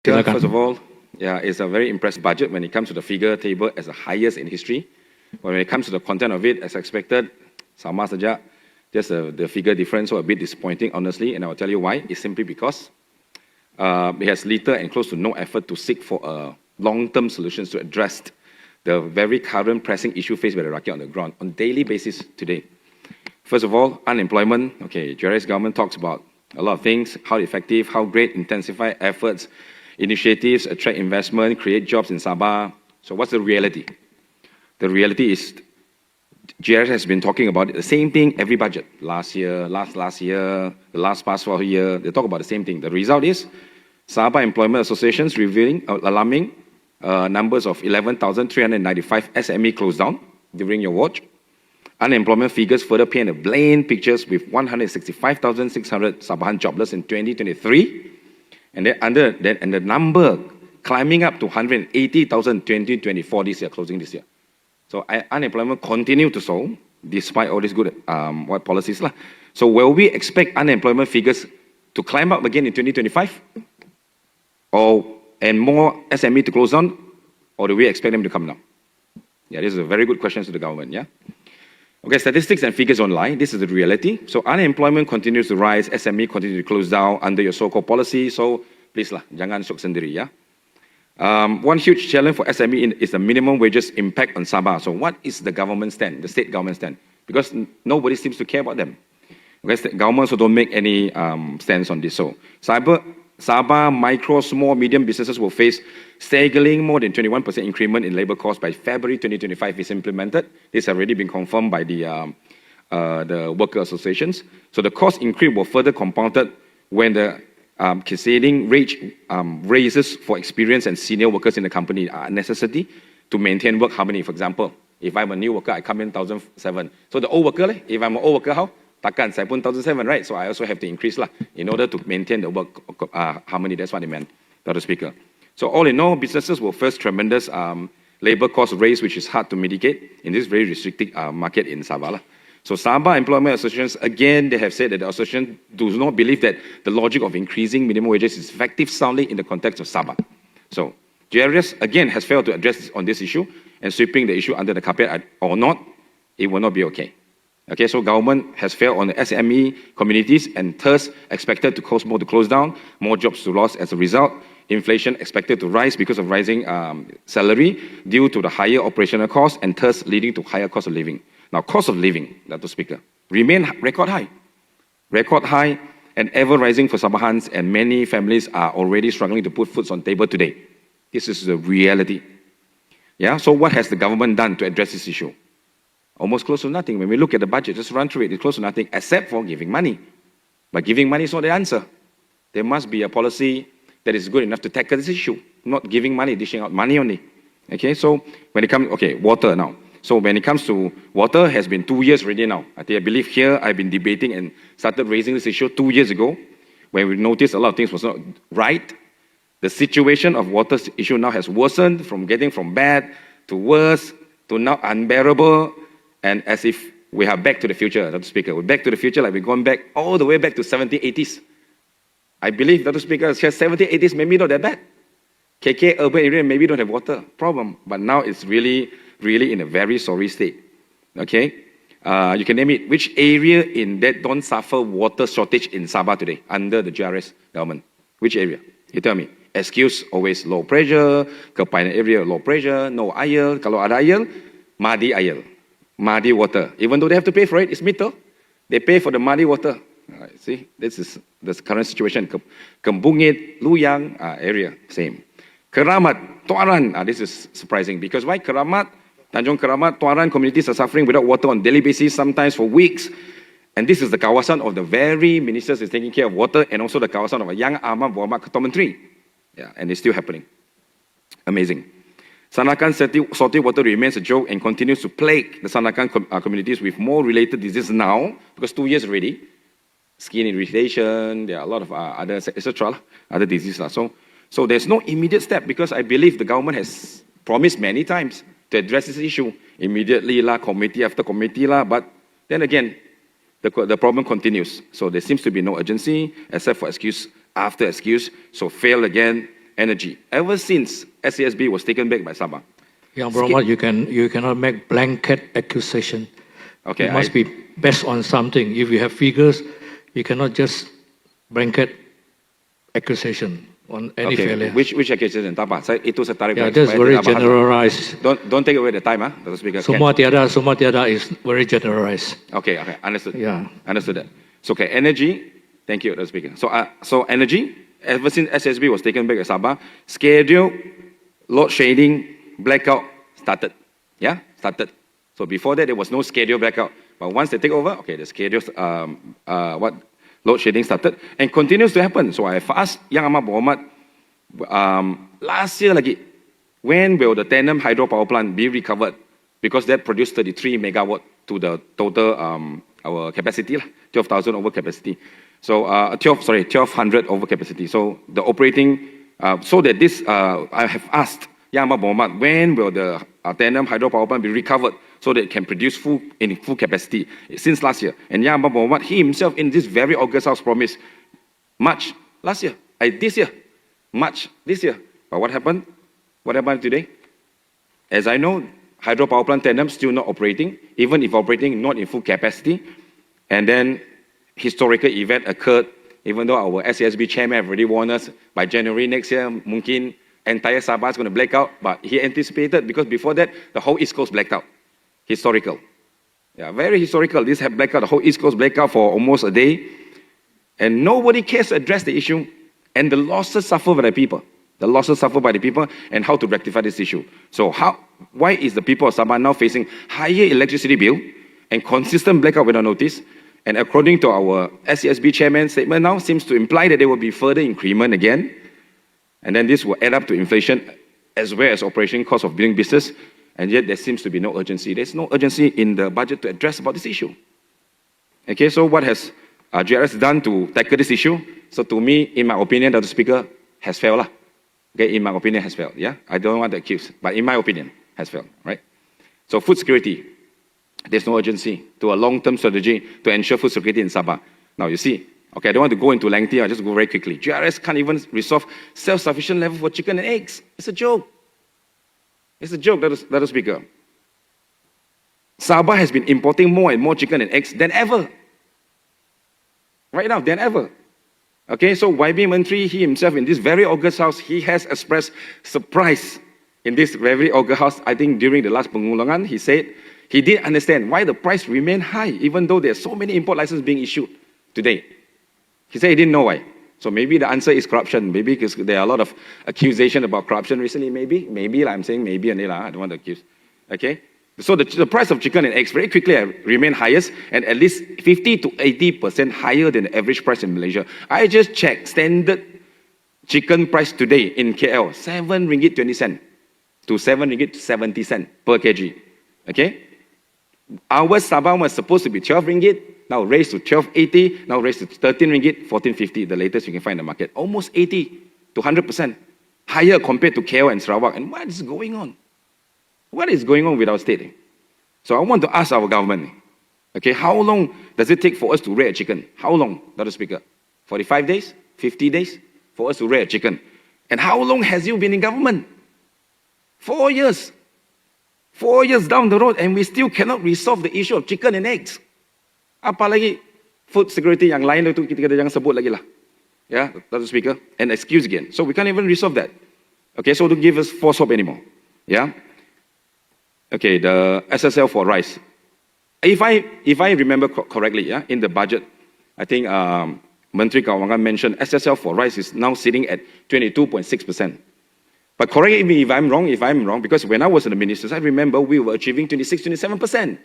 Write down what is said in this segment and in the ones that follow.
First of all, yeah, it's a very impressive budget when it comes to the figure table as the highest in history. But when it comes to the content of it, as expected, sama saja, just the figure difference was a bit disappointing, honestly, and I will tell you why. It's simply because it has little and close to no effort to seek for long-term solutions to address the very current pressing issue faced by the rakyat on the ground on a daily basis today. First of all, unemployment. Okay, Jerry's government talks about a lot of things, how effective, how great, intensify efforts, initiatives, attract investment, create jobs in Sabah. So what's the reality? The reality is GRS has been talking about it, the same thing every budget. Last year, last year, the last past 4 years, they talk about the same thing. The result is Sabah Employment Associations revealing alarming numbers of 11,395 SME closed down during your watch. Unemployment figures further paint a plain pictures with 165,600 Sabahan jobless in 2023. And the number climbing up to 180,000 in 2024 this year, closing this year. So unemployment continue to soar despite all these good policies. So will we expect unemployment figures to climb up again in 2025? And more SME to close down? Or do we expect them to come down? Yeah, this is a very good question to the government, yeah? Okay, statistics and figures online, this is the reality. So unemployment continues to rise, SME continue to close down under your so-called policy. So please lah, jangan syok sendiri, yeah? One huge challenge for SME is the minimum wages impact on Sabah. So what is the government stand, the state government stand? Because nobody seems to care about them. Okay, the government also don't make any stance on this. So Sabah micro, small, medium businesses will face staggering more than 21% increment in labor costs by February 2025 is implemented. This has already been confirmed by the worker associations. So the cost increase will further compounded when the cascading raises for experienced and senior workers in the company are a necessity to maintain work harmony. For example, if I'm a new worker, I come in 1,007. So the old worker, if I'm an old worker, how? Takkan, saya pun 1,007, right? So I also have to increase in order to maintain the work harmony. That's what they meant, Dr. Speaker. So all in all, businesses will face tremendous labor cost raise, which is hard to mitigate in this very restricted market in Sabah. So Sabah Employment Associations, again, they have said that the association does not believe that the logic of increasing minimum wages is effective solely in the context of Sabah. So GRS, again, has failed to address on this issue, and sweeping the issue under the carpet or not, it will not be okay. Okay, so government has failed on the SME communities and thus expected to cause more to close down, more jobs to lost as a result. Inflation expected to rise because of rising salary due to the higher operational costs and thus leading to higher cost of living. Now, cost of living, Dr. Speaker, remain record high. Record high and ever rising for Sabahans, and many families are already struggling to put food on the table today. This is the reality. Yeah, so what has the government done to address this issue? Almost close to nothing. When we look at the budget, just run through it, it's close to nothing except for giving money. But giving money is not the answer. There must be a policy that is good enough to tackle this issue, not giving money, dishing out money only. Okay, so when it comes, okay, water now. So when it comes to water, has been 2 years already now. I believe here I've been debating and started raising this issue 2 years ago, when we noticed a lot of things was not right. The situation of water issue now has worsened from getting from bad to worse to now unbearable. And as if we are back to the future, Dr. Speaker. We're back to the future like we're going back all the way back to 70s, 80s. I believe, Dr. Speaker, 70s, 80s maybe not that bad. KK, urban area, maybe don't have water problem. But now it's really, really in a very sorry state. Okay? You can name it. Which area in that don't suffer water shortage in Sabah today under the GRS government? Which area? You tell me. Excuse, always low pressure. Kepayan area, low pressure. No air. Kalau ada air, madi air. Muddy water. Even though they have to pay for it, it's meter. They pay for the muddy water. See, this is the current situation. Kembungit, Luyang area, same. Keramat, Tuaran, this is surprising because why? Keramat, Tanjung Keramat, Tuaran communities are suffering without water on daily basis, sometimes for weeks. And this is the kawasan of the very ministers is taking care of water, and also the kawasan of a young Ahmad Muhammad Ketua Menteri. Yeah, and it's still happening. Amazing. Sanakan salty water remains a joke and continues to plague the Sanakan communities with more related diseases now, because 2 years already. Skin irritation, there are a lot of other, etc., other diseases. So there's no immediate step, because I believe the government has promised many times to address this issue immediately, committee after committee, but then again, the problem continues. So there seems to be no urgency, except for excuse after excuse. So fail again, energy. Ever since SASB was taken back by Sabah. Yang Berhormat, you cannot make blanket accusation. Okay, it must be based on something. If you have figures, you cannot just blanket accusation on any failure. Which accusation? Itu saya tarik. Yeah, that's very generalized. Don't take away the time, Dr. Speaker. Semua tiada is very generalized. Okay, understood. Yeah, understood that. So energy. Thank you, Dr. Speaker. So energy. Ever since SSB was taken back at Sabah, schedule load shedding blackout started. Yeah, started. So before that, there was no schedule blackout. But once they take over, okay, the schedule load shedding started and continues to happen. So I have asked Yang Amat Berhormat last year lagi, when will the Tanjung hydropower plant be recovered? Because that produced 33 megawatt to the total our capacity, 12,000 over capacity. So 1,200 over capacity. So the operating, so that this, I have asked Yang Amat Berhormat, when will the Tanjung hydropower plant be recovered so that it can produce in full capacity since last year? And Yang Amat Berhormat, he himself in this very August House promised March last year, this year, March this year. But what happened? What happened today? As I know, hydropower plant Tanjung still not operating, even if operating not in full capacity. And then historical event occurred, even though our SASB chairman have already warned us by January next year, mungkin entire Sabah is going to black out, but he anticipated because before that, the whole East Coast blacked out. Historical. Yeah, very historical. This had blacked out, the whole East Coast blacked out for almost a day. And nobody cares to address the issue. And the losses suffered by the people. The losses suffered by the people and how to rectify this issue. So why is the people of Sabah now facing higher electricity bill and consistent blackout without notice? And according to our SCSB chairman's statement now, seems to imply that there will be further increment again. And then this will add up to inflation as well as operation cost of doing business. And yet there seems to be no urgency. There's no urgency in the budget to address about this issue. Okay, so what has GRS done to tackle this issue? So to me, in my opinion, the Speaker has failed. Okay, in my opinion, has failed. Yeah, I don't want to accuse, but in my opinion, has failed. Right. So food security, there's no urgency to a long-term strategy to ensure food security in Sabah. Now you see, okay, I don't want to go into lengthy. I'll just go very quickly. GRS can't even resolve self-sufficient level for chicken and eggs. It's a joke. It's a joke, that is Speaker. Sabah has been importing more and more chicken and eggs than ever. Right now, than ever. Okay, so YB Menteri, he himself in this very August House, he has expressed surprise in this very August House. I think during the last pengulangan, he said he didn't understand why the price remained high, even though there are so many import licenses being issued today. He said he didn't know why. So maybe the answer is corruption. Maybe because there are a lot of accusation about corruption recently. Maybe I'm saying maybe, I don't want to accuse. Okay. So the price of chicken and eggs very quickly remain highest and at least 50 to 80% higher than the average price in Malaysia. I just checked standard chicken price today in KL, 7 ringgit 20 cent to 7 ringgit 70 cent per kg. Okay? Our Sabah was supposed to be 12 ringgit, now raised to 12.80, now raised to 13 ringgit, 14.50, the latest you can find in the market. Almost 80 to 100% higher compared to KL and Sarawak. And what is going on? What is going on with our state? So I want to ask our government, okay, how long does it take for us to rear a chicken? How long, Dr. Speaker? 45 days? 50 days for us to rear a chicken? And how long has you been in government? 4 years. 4 years down the road and we still cannot resolve the issue of chicken and eggs. Apalagi food security yang lain itu kita jangan sebut lagi lah. Yeah, Dr. Speaker, and excuse again. So we can't even resolve that. Okay, so don't give us false hope anymore. Yeah. Okay, the SSL for rice. If I remember correctly, yeah, in the budget, I think Menteri Keuangan mentioned SSL for rice is now sitting at 22.6%. But correct me if I'm wrong, because when I was in the ministers, I remember we were achieving 26-27%.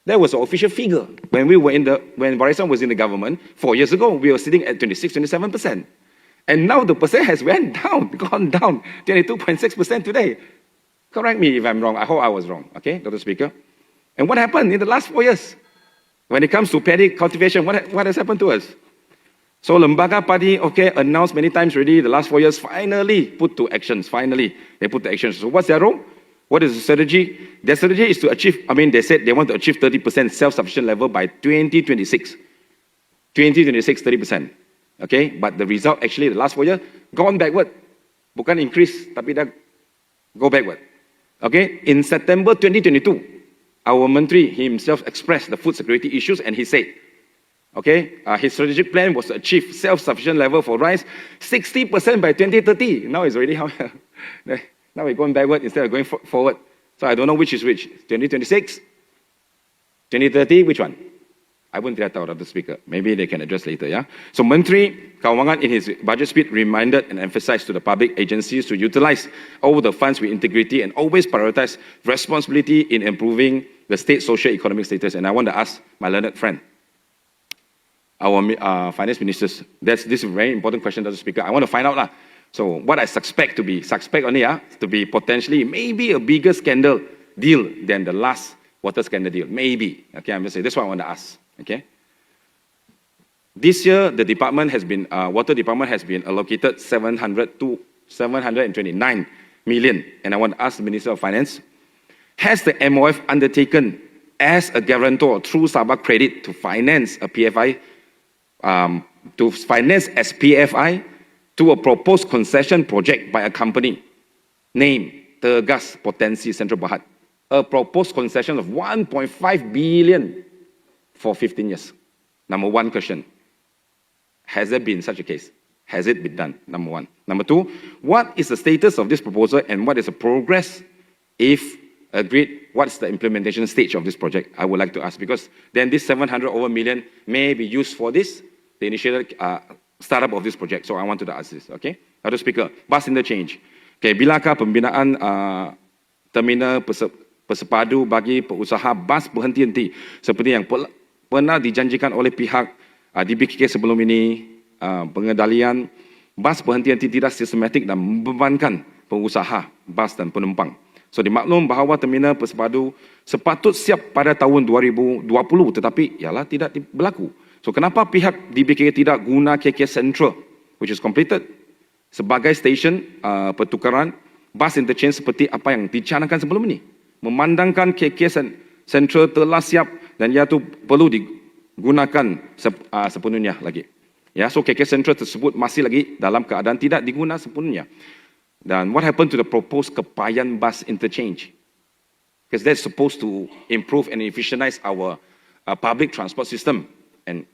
That was the official figure. When WARISAN was in the government 4 years ago, we were sitting at 26-27%. And now the percent has gone down, 22.6% today. Correct me if I'm wrong. I hope I was wrong. Okay, Dr. Speaker. And what happened in the last 4 years? When it comes to paddy cultivation, what has happened to us? So Lembaga Padi, okay, announced many times already, the last 4 years, finally put to actions. Finally, they put to actions. So what's their role? What is the strategy? Their strategy is to achieve, they said they want to achieve 30% self-sufficient level by 2026. 2026, 30%. Okay, but the result actually, the last 4 years, gone backward. Bukan increase, tapi dah go backward. Okay, in September 2022, our Menteri himself expressed the food security issues and he said, okay, his strategic plan was to achieve self-sufficient level for rice 60% by 2030. Now it's already how now we're going backward instead of going forward. So I don't know which is which. 2026, 2030, which one? I wouldn't get out of the speaker. Maybe they can address later, yeah? So Menteri Keuangan in his budget speech reminded and emphasized to the public agencies to utilize all the funds with integrity and always prioritize responsibility in improving the state's socio-economic status. And I want to ask my learned friend, our finance ministers, this is a very important question to the speaker. I want to find out. So what I suspect to be potentially maybe a bigger scandal deal than the last water scandal deal. Maybe. Okay, I'm just saying, that's what I want to ask. Okay. This year, the department has been, water department has been allocated 729 million. And I want to ask the Minister of Finance, has the MOF undertaken as a guarantor through Sabah Credit to finance a PFI, to finance as PFI to a proposed concession project by a company named Tegas Potensi Central Berhad, a proposed concession of 1.5 billion for 15 years. Number one question, has there been such a case? Has it been done? Number one. Number two, what is the status of this proposal and what is the progress? If agreed, what's the implementation stage of this project? I would like to ask, because then this 700 over million may be used for this, the initial startup of this project. So I wanted to ask this, okay? Other speaker, bus interchange. Okay, bilakah pembinaan terminal persepadu bagi pengusaha bas berhenti-henti seperti yang pernah dijanjikan oleh pihak DBKK sebelum ini, pengendalian bas berhenti-henti tidak sistematik dan membebankan pengusaha bas dan penumpang. So dimaklum bahawa terminal persepadu sepatut siap pada tahun 2020 tetapi ialah tidak berlaku. So kenapa pihak DBKK tidak guna KK Central which is completed sebagai stesen pertukaran bas interchange seperti apa yang dicanangkan sebelum ini? Memandangkan KK Central telah siap dan ia tu perlu digunakan sepenuhnya lagi. Ya, so KK Central tersebut masih lagi dalam keadaan tidak diguna sepenuhnya. Dan what happened to the proposed Kepayan bus interchange? Because that's supposed to improve and efficientize our public transport system. And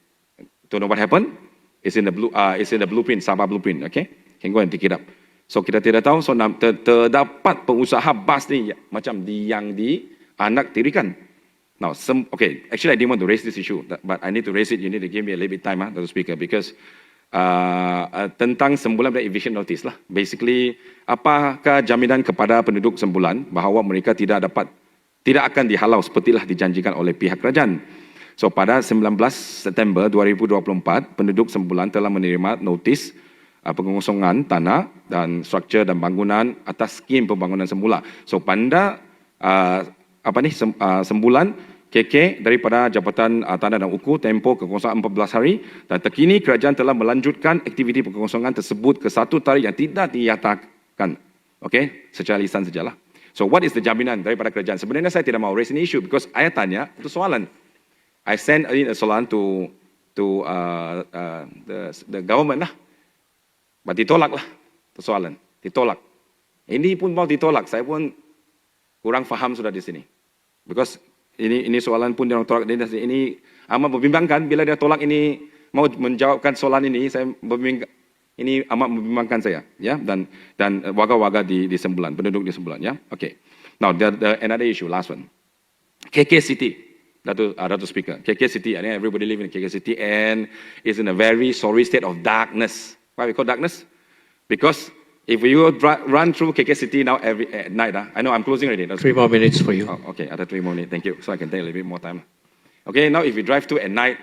don't know what happened? It's in the blueprint, Sabah blueprint. Okay, can go and pick it up. So kita tidak tahu. So terdapat pengusaha bas ni macam yang dianak tirikan. Now, okay, actually I didn't want to raise this issue, but I need to raise it. You need to give me a little bit time, Dr. Speaker, because tentang sembulan dan eviction notice lah. Basically, apakah jaminan kepada penduduk sembulan bahawa mereka tidak akan dihalau sepertilah dijanjikan oleh pihak kerajaan? So pada 19 September 2024, penduduk sembulan telah menerima notis pengosongan tanah dan struktur dan bangunan atas skim pembangunan semula. So pada sembulan KK daripada Jabatan Tanah dan Uku tempoh kekosongan 14 hari dan terkini kerajaan telah melanjutkan aktiviti pengosongan tersebut ke satu tarikh yang tidak dinyatakan. Okay, secara lisan sajalah. So what is the jaminan daripada kerajaan? Sebenarnya saya tidak mau raise ini issue because saya tanya itu soalan. I sent in a soalan to the government lah. But ditolak lah soalan, ditolak. Ini pun mau ditolak, saya pun kurang faham sudah di sini. Because ini soalan pun dia tolak, ini amat membimbangkan bila dia tolak ini, mau menjawabkan soalan ini, ini amat membimbangkan saya, ya, dan warga-warga di sembulan, penduduk di sembulan, ya. Okay. Now another issue, last one. KK City. Dato' Speaker, KK City, I think everybody live in KK City and is in a very sorry state of darkness. Why we call darkness? Because if you run through KK City now at night, I know I'm closing already. 3 more minutes for you. Oh, okay, other 3 more minutes, thank you. So I can take a little bit more time. Okay, now if you drive through at night,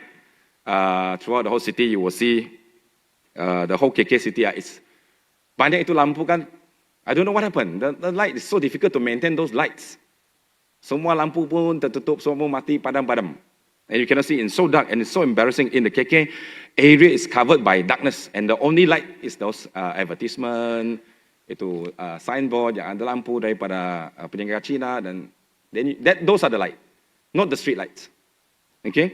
throughout the whole city, you will see the whole KK City is banyak itu lampu kan. I don't know what happened. The light is so difficult to maintain those lights. Semua lampu pun tertutup, semua mati padam-padam. And you cannot see, it's so dark and it's so embarrassing. In the KK area is covered by darkness and the only light is those advertisement, itu signboard yang ada lampu daripada penjaga Cina dan those are the light, not the street lights. Okay?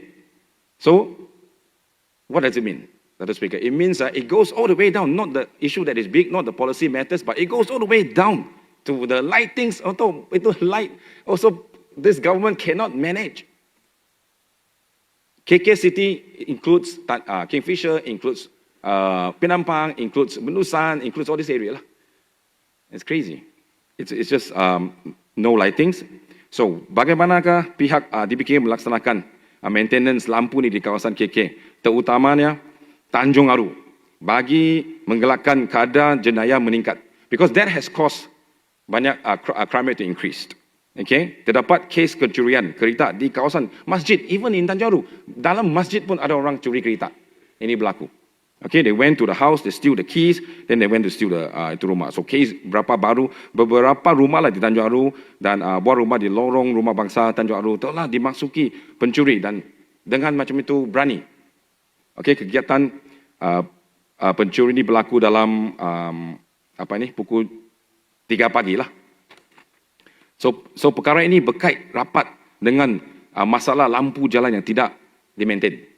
So, what does it mean? Dato' Speaker. It means it goes all the way down, not the issue that is big, not the policy matters, but it goes all the way down to the lightings. Also, this government cannot manage. KK City includes Kingfisher, includes Penampang, includes Menusan, includes all this area. It's crazy. It's just no lightings. So, bagaimanakah pihak DBK melaksanakan maintenance lampu ni di kawasan KK, terutamanya Tanjung Aru, bagi menggelakkan kadar jenayah meningkat. Because that has caused banyak crime rate to increase. Okay? Terdapat kes kecurian kereta di kawasan masjid, even in Tanjung Aru. Dalam masjid pun ada orang curi kereta. Ini berlaku. Okay, they went to the house, they steal the keys, then they went to steal the itu rumah. So case beberapa rumah lah di Tanjung Aru dan buah rumah di lorong rumah bangsa Tanjung Aru telah dimasuki pencuri dan dengan macam itu berani. Okay, kegiatan pencuri ini berlaku dalam pukul 3 pagi lah. So perkara ini berkait rapat dengan masalah lampu jalan yang tidak di-maintain.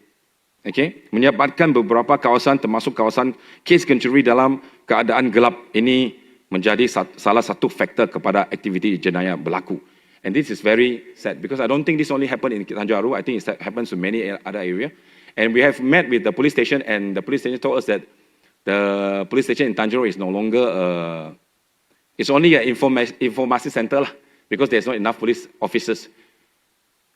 Okay, menyebabkan beberapa kawasan termasuk kawasan kes pencuri dalam keadaan gelap ini menjadi salah satu faktor kepada aktiviti jenayah berlaku. And this is very sad because I don't think this only happened in Tanjung Aru. I think it happens to many other areas. And we have met with the police station, and the police station told us that the police station in Tanjung Aru is no longer it's only an information center lah, because there's not enough police officers.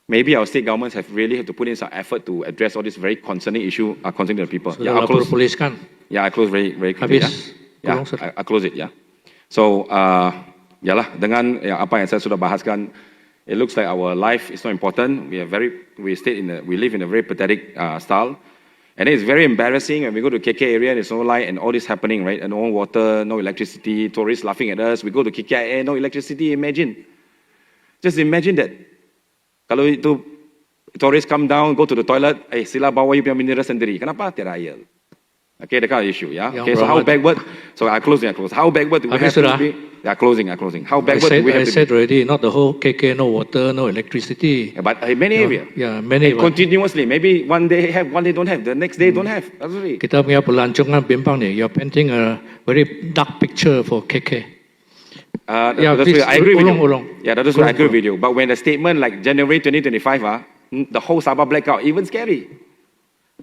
Maybe our state governments have really had to put in some effort to address all this very concerning issue concerning the people. Sudah lapor polis kan? Yeah, I close very quickly. Habis. Yeah, I close it. Yeah. So, yalah, dengan apa yang saya sudah bahaskan, it looks like our life is not important. We live in a very pathetic style, and it's very embarrassing when we go to KK area and there's no light and all this happening, right? And no water, no electricity, tourists laughing at us. We go to KKIA, no electricity. Just imagine that. Kalau itu tourists come down, go to the toilet, sila bawa you punya mineral sendiri. Kenapa? Tiada air. Okay, the kind of issue, yeah. Okay, so how backward? So I close. How backward do we have to be? Yeah, closing. How backward do we have to be? I said already, not the whole KK, no water, no electricity. Yeah, but many areas. Yeah, many. Continuously, maybe one day have, one day don't have, the next day don't have. Absolutely. Kita punya pelancongan bimbang ni, you're painting a very dark picture for KK. Yeah, please, I agree with you. Yeah, that's what I agree with you. But when the statement like January 2025, the whole Sabah blackout, even scary.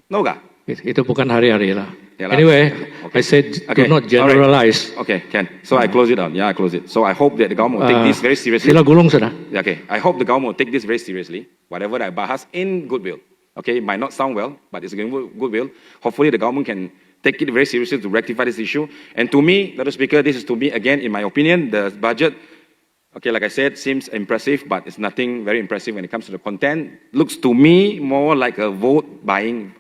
No ga? Itu bukan hari-hari lah. Anyway, okay. I said do not generalize. Right. Okay, can. So I close it down. Yeah, I close it. So I hope that the government will take this very seriously. Sila gulung sudah. Okay, I hope the government will take this very seriously. Whatever I bahas in goodwill. Okay, it might not sound well, but it's in goodwill. Hopefully the government can take it very seriously to rectify this issue. And to me, Dato' Speaker, this is to me, again, in my opinion, the budget, okay, like I said, seems impressive, but it's nothing very impressive when it comes to the content. Looks to me more like a vote-buying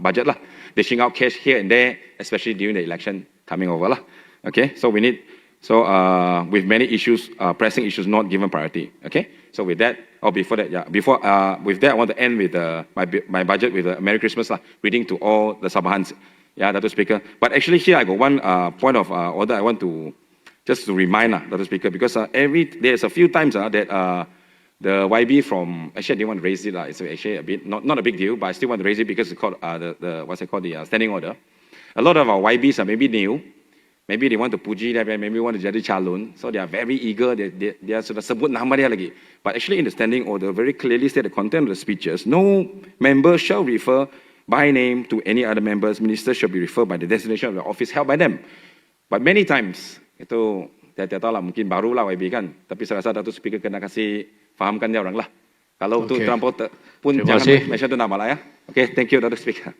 budget lah. Dishing out cash here and there, especially during the election coming over lah. Okay, so we need, with many issues, pressing issues not given priority. Okay, so with that, with that, I want to end with my budget with a Merry Christmas lah, reading to all the Sabahans. Yeah, Dato' Speaker. But actually here I got one point of order I want to just to remind Dato' Speaker, because there's a few times that the YB from, actually I didn't want to raise it, it's actually a bit, not a big deal, but I still want to raise it because it's called the standing order. A lot of our YBs are maybe new, maybe they want to puji, maybe want to jadi calon, so they are very eager, they are sudah sebut nama dia lagi. But actually in the standing order, very clearly state the content of the speeches, no member shall refer by name to any other members, ministers shall be referred by the designation of the office held by them. But many times, itu tiada tahu lah, mungkin baru lah YB kan, tapi saya rasa Dato' Speaker kena kasih fahamkan dia orang lah. Kalau tu terlampau pun jangan mention tu nama lah ya. Okay, thank you Dato' Speaker.